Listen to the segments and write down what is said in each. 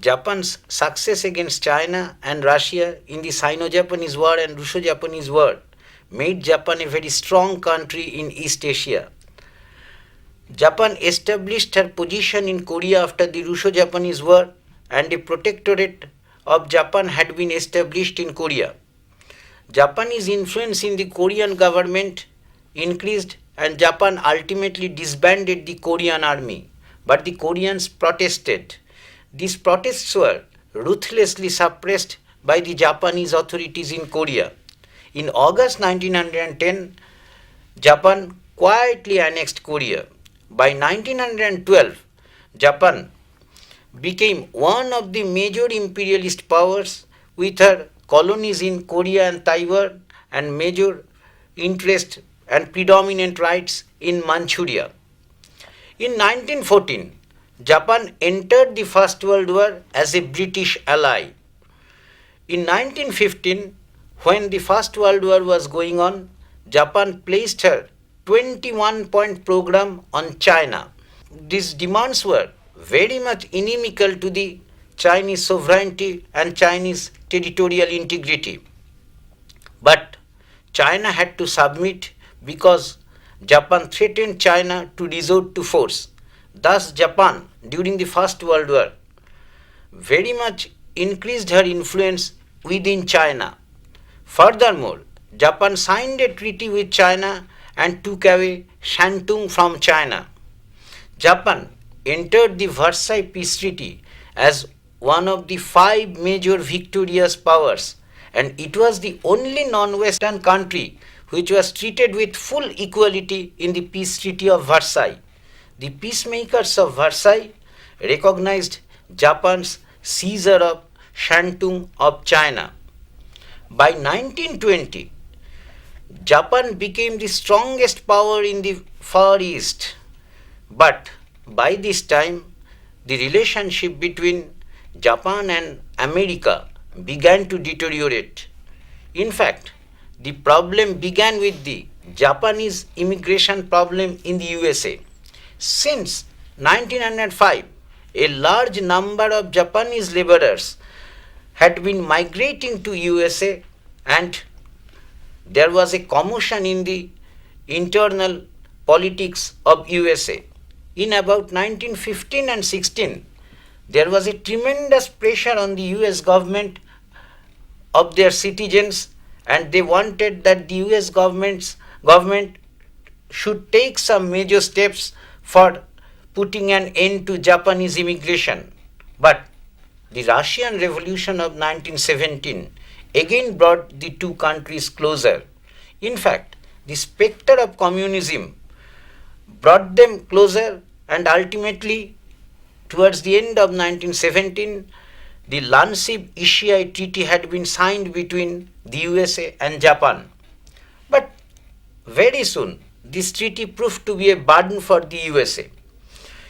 Japan's success against China and Russia in the Sino-Japanese War and Russo-Japanese War made Japan a very strong country in East Asia. Japan established her position in Korea after the Russo-Japanese War, and a protectorate of Japan had been established in Korea. Japanese influence in the Korean government increased, and Japan ultimately disbanded the Korean army, but the Koreans protested. These protests were ruthlessly suppressed by the Japanese authorities in Korea. In August 1910, Japan quietly annexed Korea. By 1912, Japan became one of the major imperialist powers with her colonies in Korea and Taiwan and major interest and predominant rights in Manchuria. In 1914, Japan entered the First World War as a British ally. In 1915, when the First World War was going on, Japan placed her 21-point program on China. These demands were very much inimical to the Chinese sovereignty and Chinese territorial integrity. But China had to submit because Japan threatened China to resort to force. Thus, Japan, during the First World War, very much increased her influence within China. Furthermore, Japan signed a treaty with China and took away Shantung from China. Japan entered the Versailles Peace Treaty as one of the 5 major victorious powers, and it was the only non-Western country which was treated with full equality in the Peace Treaty of Versailles. The peacemakers of Versailles recognized Japan's seizure of Shantung of China. By 1920, Japan became the strongest power in the Far East. But by this time, the relationship between Japan and America began to deteriorate. In fact, the problem began with the Japanese immigration problem in the USA. Since 1905, a large number of Japanese laborers had been migrating to USA, and there was a commotion in the internal politics of USA. In about 1915 and 16, there was a tremendous pressure on the US government of their citizens, and they wanted that the US government should take some major steps for putting an end to Japanese immigration. But the Russian Revolution of 1917 again brought the two countries closer. In fact, the specter of communism brought them closer, and ultimately, towards the end of 1917, the Landsib-Ishii Treaty had been signed between the USA and Japan. But very soon, this treaty proved to be a burden for the USA.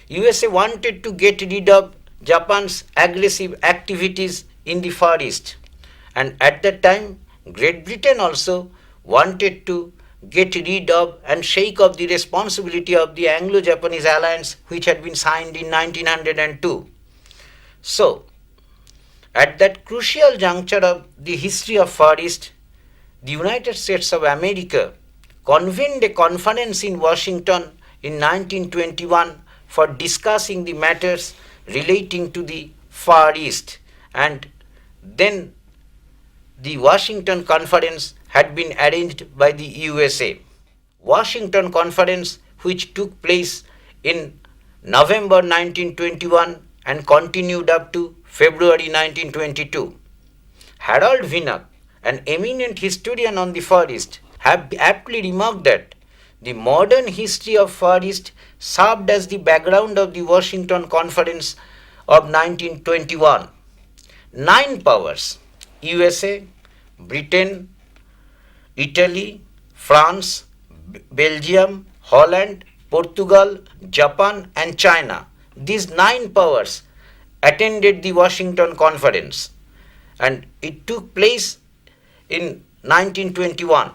USA wanted to get rid of Japan's aggressive activities in the Far East. And at that time, Great Britain also wanted to get rid of and shake off the responsibility of the Anglo-Japanese alliance which had been signed in 1902. So, at that crucial juncture of the history of Far East, the United States of America convened a conference in Washington in 1921 for discussing the matters relating to the Far East, and then the Washington Conference had been arranged by the USA. Washington Conference, which took place in November 1921 and continued up to February 1922. Harold Vinnock, an eminent historian on the Far East, have aptly remarked that the modern history of Far East served as the background of the Washington Conference of 1921. 9 powers, USA, Britain, Italy, France, Belgium, Holland, Portugal, Japan and China. These 9 powers attended the Washington Conference, and it took place in 1921.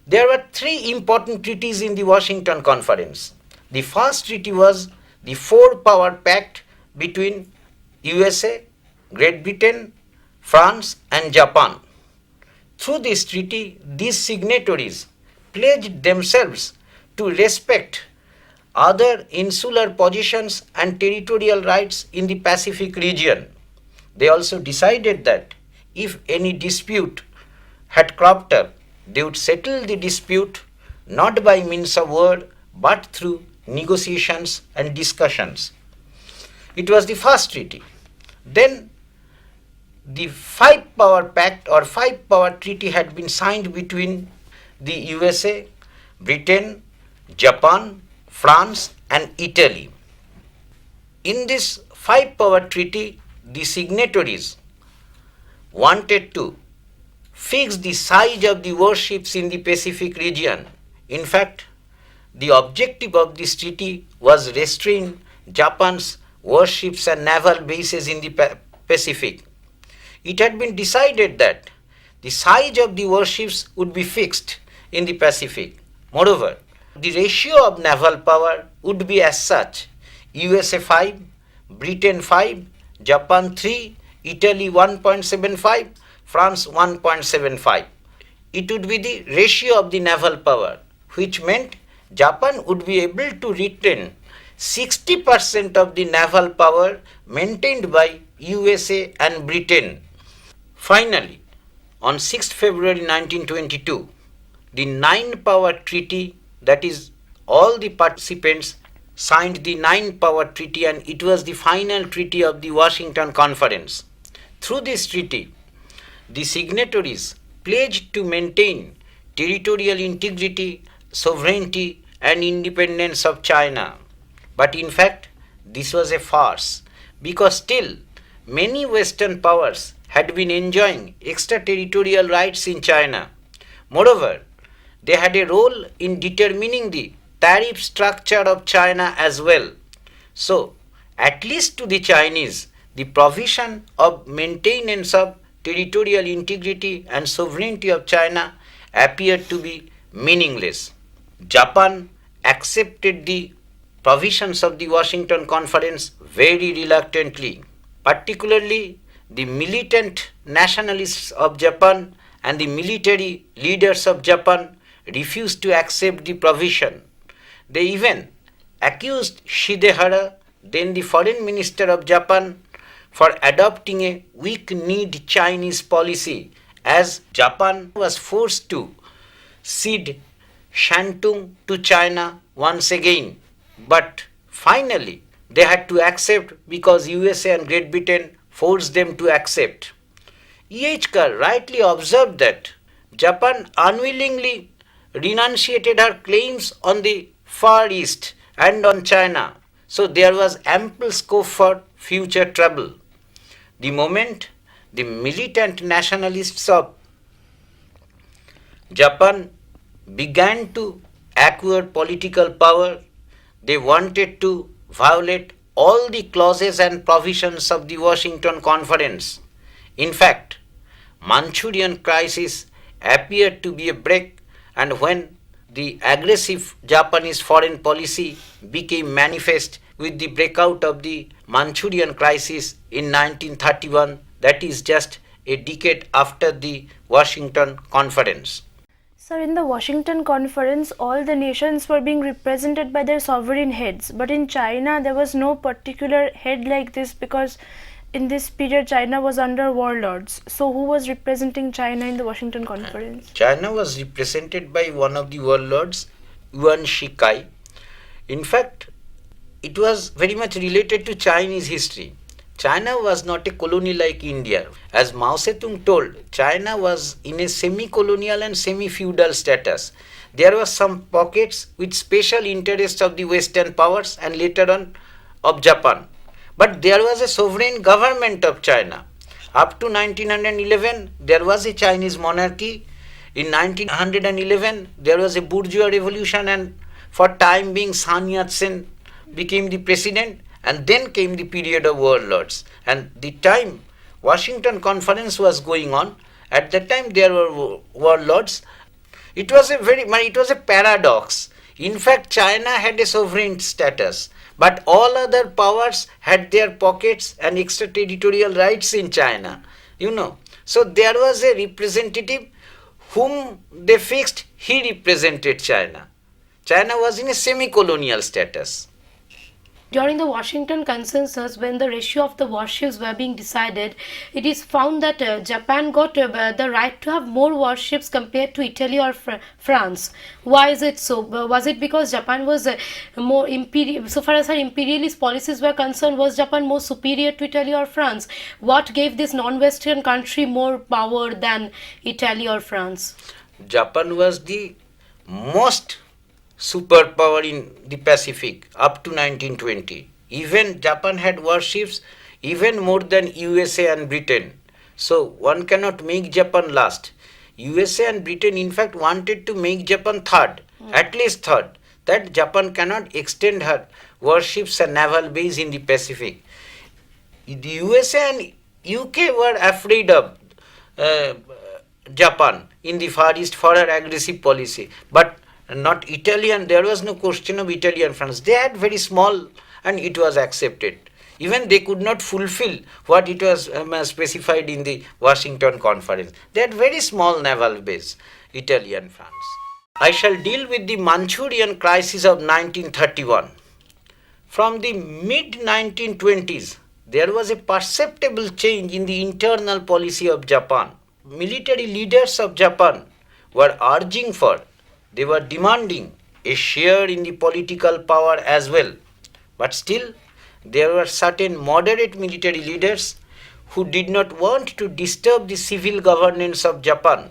There were 3 important treaties in the Washington Conference. The first treaty was the 4-power pact between USA, Great Britain, France and Japan. Through this treaty, these signatories pledged themselves to respect other insular positions and territorial rights in the Pacific region. They also decided that if any dispute had cropped up, they would settle the dispute not by means of war but through negotiations and discussions. It was the first treaty. Then the Five Power Pact or Five Power Treaty had been signed between the USA, Britain, Japan, France and Italy. In this Five Power Treaty, the signatories wanted to fix the size of the warships in the Pacific region. In fact, the objective of this treaty was restrain Japan's warships and naval bases in the Pacific. It had been decided that the size of the warships would be fixed in the Pacific. Moreover, the ratio of naval power would be as such: USA 5, Britain 5, Japan 3, Italy 1.75, France 1.75. It would be the ratio of the naval power, which meant Japan would be able to retain 60% of the naval power maintained by USA and Britain. Finally, on 6th February 1922, the Nine Power Treaty, that is, all the participants signed the Nine Power Treaty, and it was the final treaty of the Washington Conference. Through this treaty, the signatories pledged to maintain territorial integrity, sovereignty and independence of China. But in fact, this was a farce, because still many Western powers had been enjoying extraterritorial rights in China. Moreover, they had a role in determining the tariff structure of China as well. So, at least to the Chinese, the provision of maintenance of territorial integrity and sovereignty of China appeared to be meaningless. Japan accepted the provisions of the Washington Conference very reluctantly. Particularly, the militant nationalists of Japan and the military leaders of Japan refused to accept the provision. They even accused Shidehara, then the foreign minister of Japan, for adopting a weak-kneed Chinese policy, as Japan was forced to cede Shantung to China once again. But finally, they had to accept because USA and Great Britain forced them to accept. E.H. Kerr rightly observed that Japan unwillingly renunciated her claims on the Far East and on China, so there was ample scope for future trouble. The moment the militant nationalists of Japan began to acquire political power, they wanted to violate all the clauses and provisions of the Washington Conference. In fact, Manchurian crisis appeared to be a break, and when the aggressive Japanese foreign policy became manifest with the breakout of the Manchurian crisis in 1931, that is just a decade after the Washington Conference. Sir, in the Washington Conference, all the nations were being represented by their sovereign heads. But in China, there was no particular head like this, because in this period, China was under warlords. So who was representing China in the Washington Conference? China was represented by one of the warlords, Yuan Shikai. In fact, it was very much related to Chinese history. China was not a colony like India. As Mao Zedong told, China was in a semi-colonial and semi-feudal status. There were some pockets with special interests of the Western powers and later on of Japan. But there was a sovereign government of China. Up to 1911, there was a Chinese monarchy. In 1911, there was a bourgeois revolution, and for time being, Sun Yat-sen became the president. And then came the period of warlords. And the time Washington Conference was going on, at that time there were warlords. It was a paradox. In fact, China had a sovereign status, But all other powers had their pockets and extraterritorial rights in China, you know. So there was a representative whom they fixed, he represented China. China was in a semi-colonial status. During the Washington consensus, when the ratio of the warships were being decided, it is found that Japan got the right to have more warships compared to Italy or France. Why is it so? Was it because Japan was more imperial? So far as her imperialist policies were concerned, was Japan more superior to Italy or France? What gave this non-Western country more power than Italy or France? Japan was the most superpower in the Pacific up to 1920. Even Japan had warships even more than USA and Britain. So one cannot make Japan last. USA and Britain in fact wanted to make Japan third, at least third, that Japan cannot extend her warships and naval base in the Pacific. The USA and UK were afraid of Japan in the Far East for her aggressive policy, but not Italian. There was no question of Italy and France. They had very small and it was accepted. Even they could not fulfill what it was specified in the Washington Conference. They had very small naval base, Italy and France. I shall deal with the Manchurian crisis of 1931. From the mid-1920s, there was a perceptible change in the internal policy of Japan. Military leaders of Japan were urging for, they were demanding a share in the political power as well. But still, there were certain moderate military leaders who did not want to disturb the civil governance of Japan.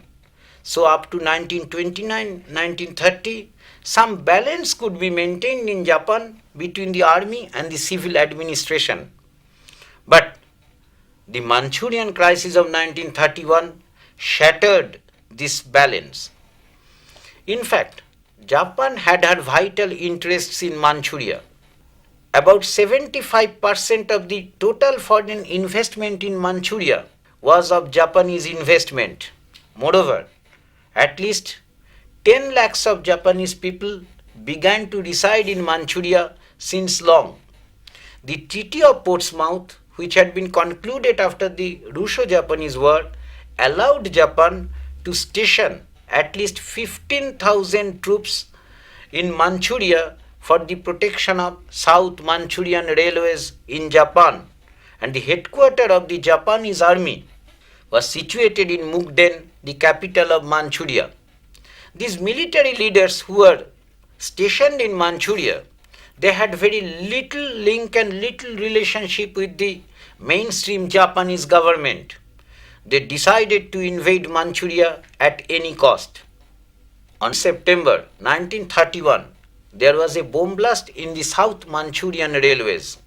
So up to 1929-1930, some balance could be maintained in Japan between the army and the civil administration. But the Manchurian crisis of 1931 shattered this balance. In fact, Japan had her vital interests in Manchuria. About 75% of the total foreign investment in Manchuria was of Japanese investment. Moreover, at least 10 lakhs of Japanese people began to reside in Manchuria since long. The Treaty of Portsmouth, which had been concluded after the Russo-Japanese War, allowed Japan to station at least 15,000 troops in Manchuria for the protection of South Manchurian railways in Japan, and the headquarters of the Japanese army was situated in Mukden, the capital of Manchuria. These military leaders who were stationed in Manchuria, they had very little link and little relationship with the mainstream Japanese government. They decided to invade Manchuria at any cost. On September 1931, there was a bomb blast in the South Manchurian railways.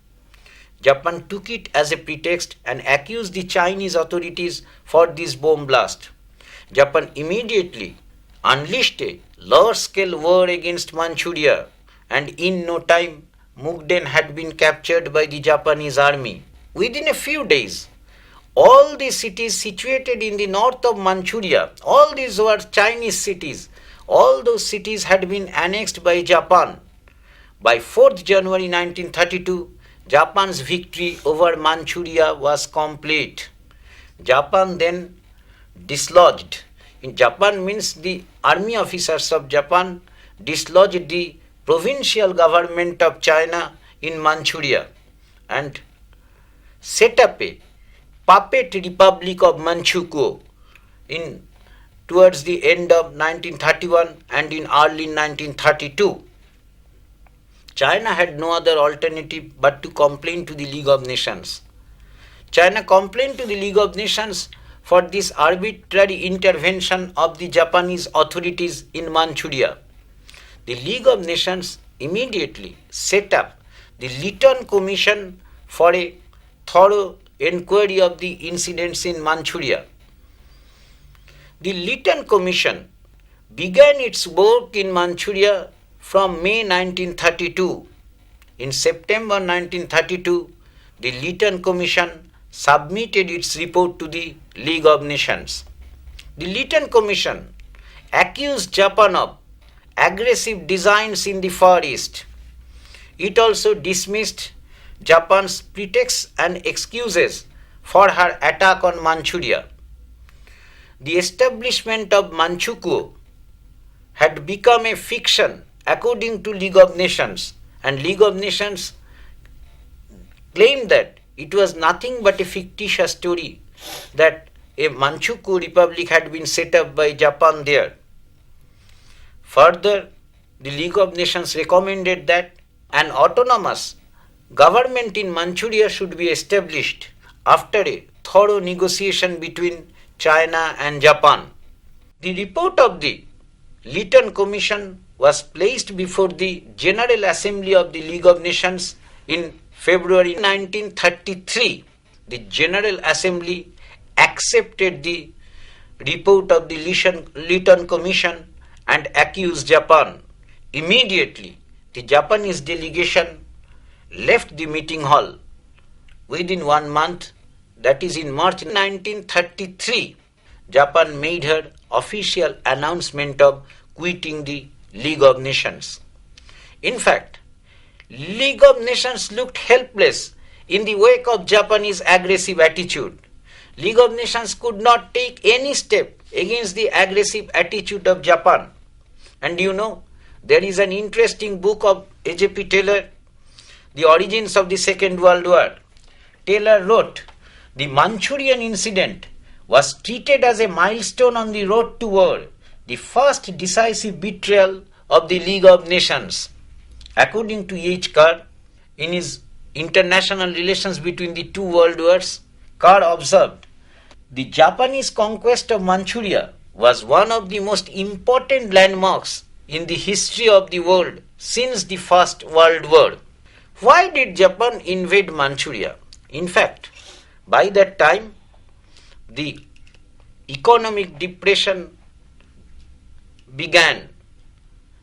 Japan took it as a pretext and accused the Chinese authorities for this bomb blast. Japan immediately unleashed a large-scale war against Manchuria, and in no time, Mukden had been captured by the Japanese army. Within a few days, all the cities situated in the north of Manchuria, all these were Chinese cities, all those cities had been annexed by Japan. By 4th January 1932, Japan's victory over Manchuria was complete. Japan then dislodged. In Japan means the army officers of Japan dislodged the provincial government of China in Manchuria and set up a puppet Republic of Manchukuo towards the end of 1931 and in early 1932. China had no other alternative but to complain to the League of Nations. China complained to the League of Nations for this arbitrary intervention of the Japanese authorities in Manchuria. The League of Nations immediately set up the Lytton Commission for a thorough inquiry of the incidents in Manchuria. The Lytton Commission began its work in Manchuria from May 1932. In September 1932, the Lytton Commission submitted its report to the League of Nations. The Lytton Commission accused Japan of aggressive designs in the Far East. It also dismissed Japan's pretexts and excuses for her attack on Manchuria. The establishment of Manchukuo had become a fiction according to League of Nations, and League of Nations claimed that it was nothing but a fictitious story that a Manchukuo republic had been set up by Japan there. Further, the League of Nations recommended that an autonomous government in Manchuria should be established after a thorough negotiation between China and Japan. The report of the Lytton Commission was placed before the General Assembly of the League of Nations in February 1933. The General Assembly accepted the report of the Lytton Commission and accused Japan. Immediately, the Japanese delegation left the meeting hall. Within 1 month, that is in March 1933, Japan made her official announcement of quitting the League of Nations. In fact, League of Nations looked helpless in the wake of Japanese aggressive attitude. League of Nations could not take any step against the aggressive attitude of Japan. And you know, there is an interesting book of A.J.P. Taylor, The Origins of the Second World War. Taylor wrote, the Manchurian incident was treated as a milestone on the road to war, the first decisive betrayal of the League of Nations. According to H. Carr, in his International Relations Between the Two World Wars, Carr observed, the Japanese conquest of Manchuria was one of the most important landmarks in the history of the world since the First World War. Why did Japan invade Manchuria? In fact, by that time, the economic depression began.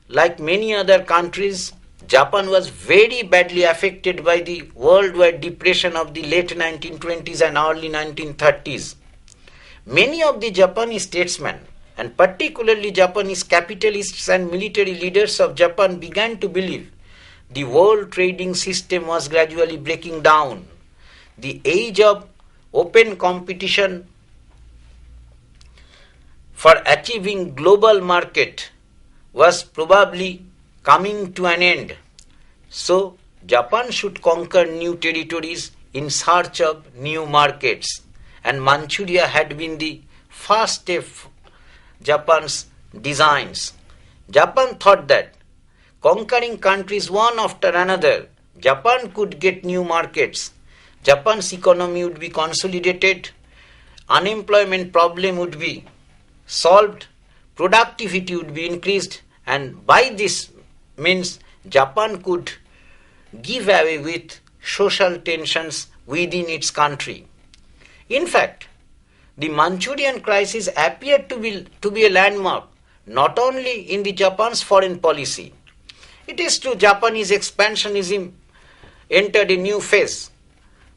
Like many other countries, Japan was very badly affected by the worldwide depression of the late 1920s and early 1930s. Many of the Japanese statesmen, and particularly Japanese capitalists and military leaders of Japan, began to believe the world trading system was gradually breaking down. The age of open competition for achieving global market was probably coming to an end. So, Japan should conquer new territories in search of new markets, and Manchuria had been the first step Japan's designs. Japan thought that conquering countries one after another, Japan could get new markets. Japan's economy would be consolidated, unemployment problem would be solved, productivity would be increased, and by this means Japan could give away with social tensions within its country. In fact, the Manchurian crisis appeared to be a landmark not only in the Japan's foreign policy. It is true Japanese expansionism entered a new phase,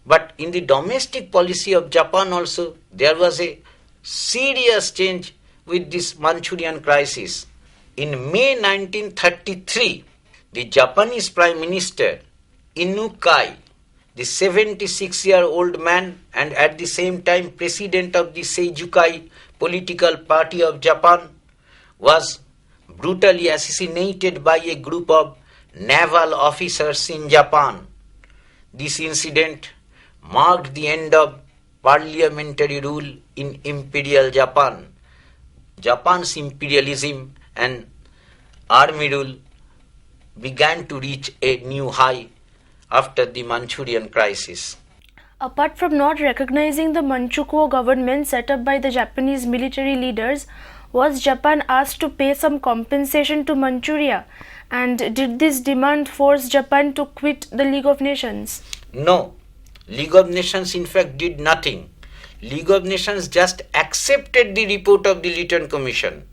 but in the domestic policy of Japan also there was a serious change with this Manchurian crisis. In May 1933, the Japanese Prime Minister Inukai, the 76-year-old man and at the same time president of the Seijukai political party of Japan, was brutally assassinated by a group of naval officers in Japan. This incident marked the end of parliamentary rule in Imperial Japan. Japan's imperialism and army rule began to reach a new high after the Manchurian crisis. Apart from not recognizing the Manchukuo government set up by the Japanese military leaders, was Japan asked to pay some compensation to Manchuria? And did this demand force Japan to quit the League of Nations? No. League of Nations in fact did nothing. League of Nations just accepted the report of the Lytton Commission.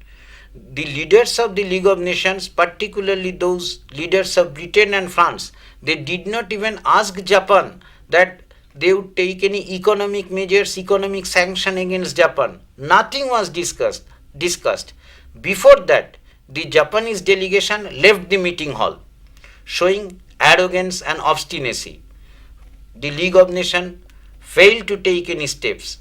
The leaders of the League of Nations, particularly those leaders of Britain and France, they did not even ask Japan that they would take any economic measures, economic sanction against Japan. Nothing was discussed. Before that, the Japanese delegation left the meeting hall, showing arrogance and obstinacy. The League of Nations failed to take any steps.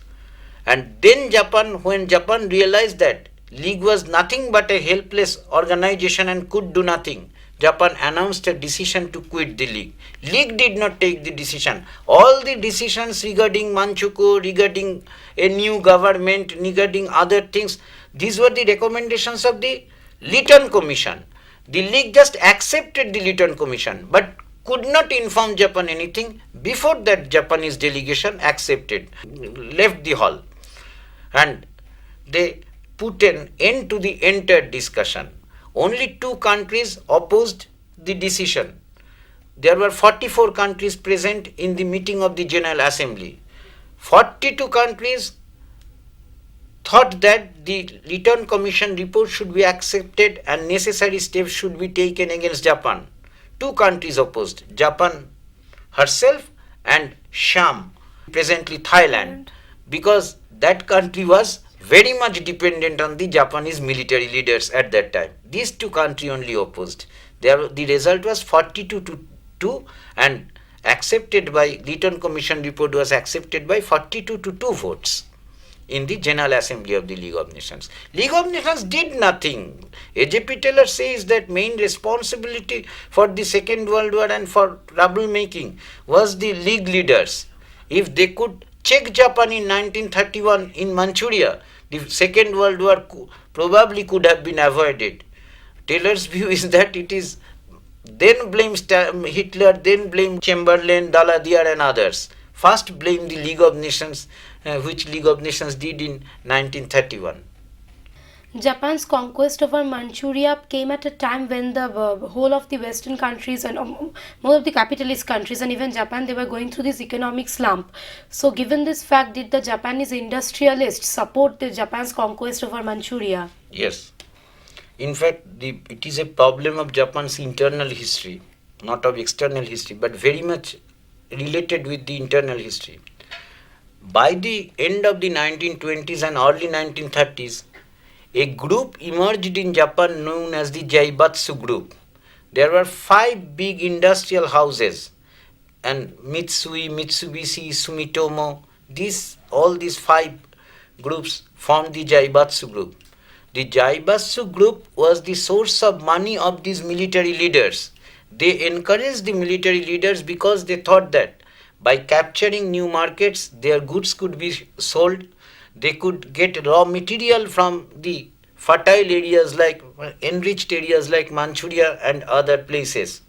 And then Japan, when Japan realized that League was nothing but a helpless organization and could do nothing, Japan announced a decision to quit the League. League did not take the decision. All the decisions regarding Manchukuo, regarding a new government, regarding other things, these were the recommendations of the Lytton Commission. The League just accepted the Lytton Commission, but could not inform Japan anything. Before that, Japanese delegation accepted, left the hall, and they put an end to the entire discussion. Only 2 countries opposed the decision. There were 44 countries present in the meeting of the General Assembly. 42 countries thought that the Lytton Commission report should be accepted and necessary steps should be taken against Japan. 2 countries opposed, Japan herself and Sham, presently Thailand, because that country was very much dependent on the Japanese military leaders at that time. These 2 countries only opposed. The result was 42 to 2 and accepted by Lytton Commission report was accepted by 42 to 2 votes in the General Assembly of the League of Nations. League of Nations did nothing. A.J.P. Taylor says that main responsibility for the Second World War and for troublemaking was the League leaders. If they could check Japan in 1931 in Manchuria, the Second World War probably could have been avoided. Taylor's view is that it is then blame Hitler, then blame Chamberlain, Daladier and others. First blame the League of Nations, which League of Nations did in 1931. Japan's conquest over Manchuria came at a time when the whole of the Western countries and most of the capitalist countries and even Japan, they were going through this economic slump. So given this fact, did the Japanese industrialists support the Japan's conquest over Manchuria? Yes. In fact, it is a problem of Japan's internal history, not of external history, but very much related with the internal history. By the end of the 1920s and early 1930s, a group emerged in Japan known as the Zaibatsu group. There were 5 big industrial houses, and Mitsui, Mitsubishi, Sumitomo, all these 5 groups formed the Zaibatsu group. The Zaibatsu group was the source of money of these military leaders. They encouraged the military leaders because they thought that by capturing new markets, their goods could be sold. They could get raw material from the fertile areas like enriched areas like Manchuria and other places.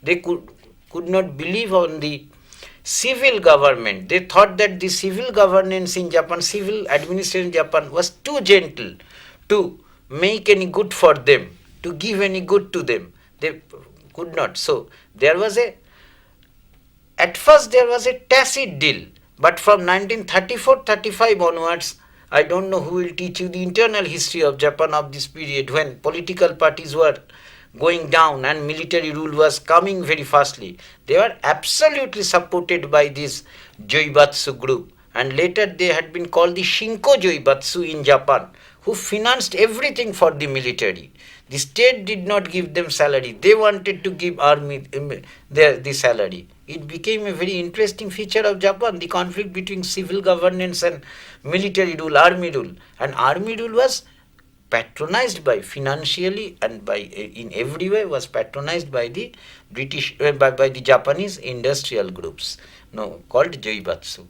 They could not believe on the civil government. They thought that the civil governance in Japan, civil administration in Japan was too gentle to make any good for them, to give any good to them. They could not. So at first there was a tacit deal, but from 1934-35 onwards, I don't know who will teach you the internal history of Japan of this period when political parties were going down and military rule was coming very fastly. They were absolutely supported by this Zaibatsu group, and later they had been called the Shinko Zaibatsu in Japan, who financed everything for the military. The state did not give them salary. They wanted to give army the salary. It became a very interesting feature of Japan, the conflict between civil governance and military rule, army rule. And army rule was patronized by financially and by in every way was patronized by the British by the Japanese industrial groups, called Zaibatsu.